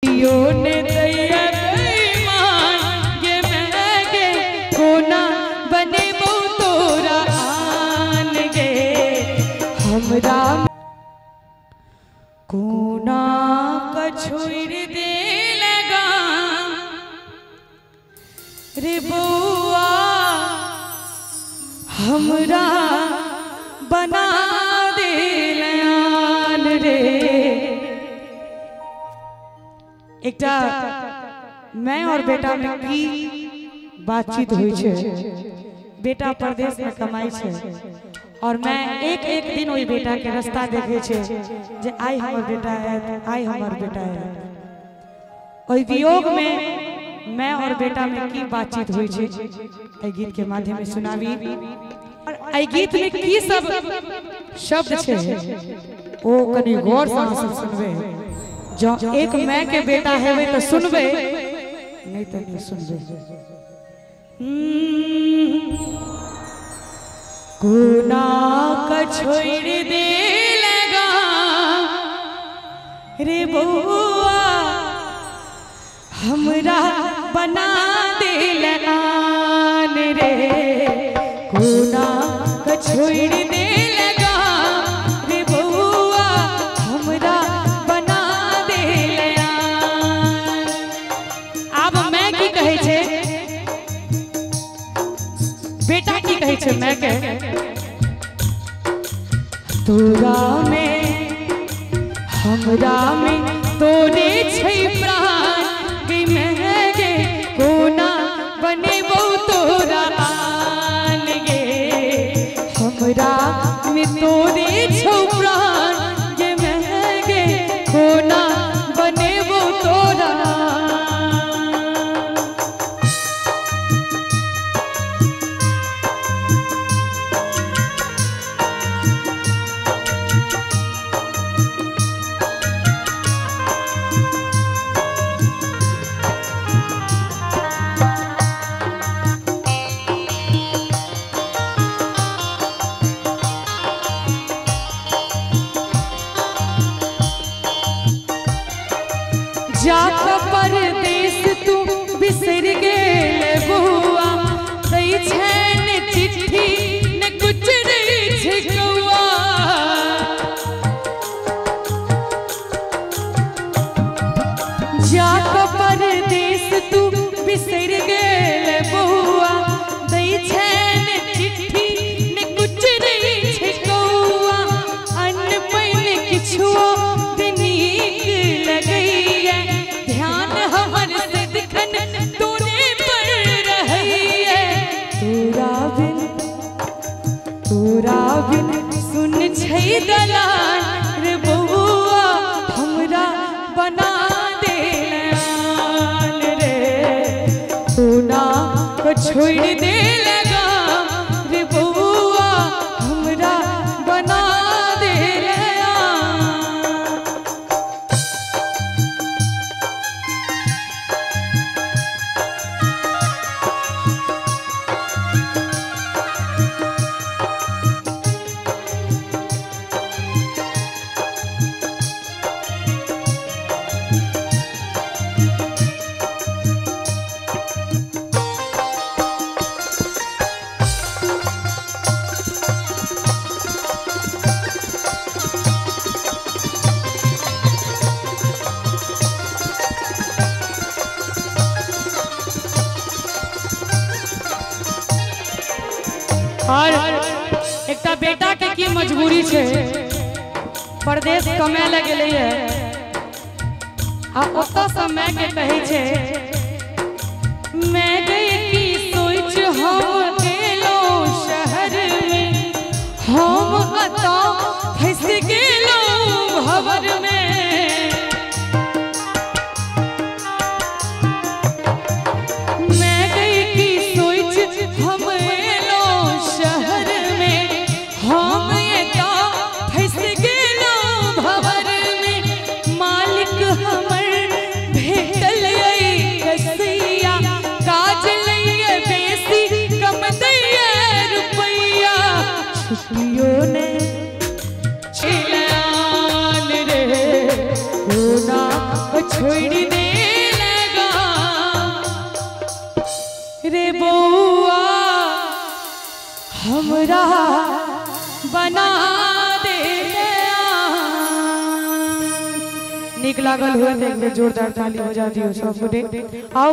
ने दैया बेईमान ये महगे कोना बने बो तोरा आन गे हमरा कोना का छोड़ दे लगा रे बउआ हमरा बना दे लयान रे। एकटा मैं और बेटा में की बातचीत हुई छे। बेटा परदेश में कमाई छे और मैं एक एक दिन वही बेटा के रास्ता देखे छे जे आई हमर बेटा है, आई हमर बेटा है। ओई वियोग में मैं और बेटा में की बातचीत हुई छे ए गीत के माध्यम से सुनावी। और ए गीत में की सब शब्द छे ओ कनी गौर से सब सुनबे। जो एक मैं के बेटा है वे तो सुनबे नहीं तो नहीं सुनबे। कोना का छोड़ दे लगा रे बउआ हमरा बना दे लगान रे। कोना का छोड़ दे लगा रे बउआ हमरा बना दे लगान। अब मैं की कहे छे बेटा की कहे छे मैं के तोरा में हमरा में तोरे छै प्राण गई महगे कोना बने बो तोरा आन गे हमरा में तोरे छौ प्राण गे महगे कोना बने बो तोरा। जाक परदेश तू बिसर गेल बुआ दई छैन चिट्ठी न कुछ रही छे कौआ। जाक परदेश तू बिसर गेल बुआ दई छैन चिट्ठी न कुछ रही छे कौआ। अन्न पैन किछुओ नीक लगैया ध्यान हमर से दिखन तोरे पर रहिए। तोरा बिन सुन छै दलान रे बउआ हमरा बना दे लान रे। कोना को छोड़ दे लगा रे बउआ हमरा बना दे लान। और एकटा बेटा के की मजबूरी छे परदेश कमाए लगे है आ ओतऽ से मैं के कहे छे मैं गई की सोच हम गेलो शहर में हम अता फंस गेलो भवर में। मैं गई की सोच हम शहर में हम एता फंस गेलो भवर में। मालिक हमर भेटल कसैया काज रे बउआ हमरा बना दे। निक लागल हुए तो एक बेर जोरदार ताली बजा दियो सब गोटे। आओ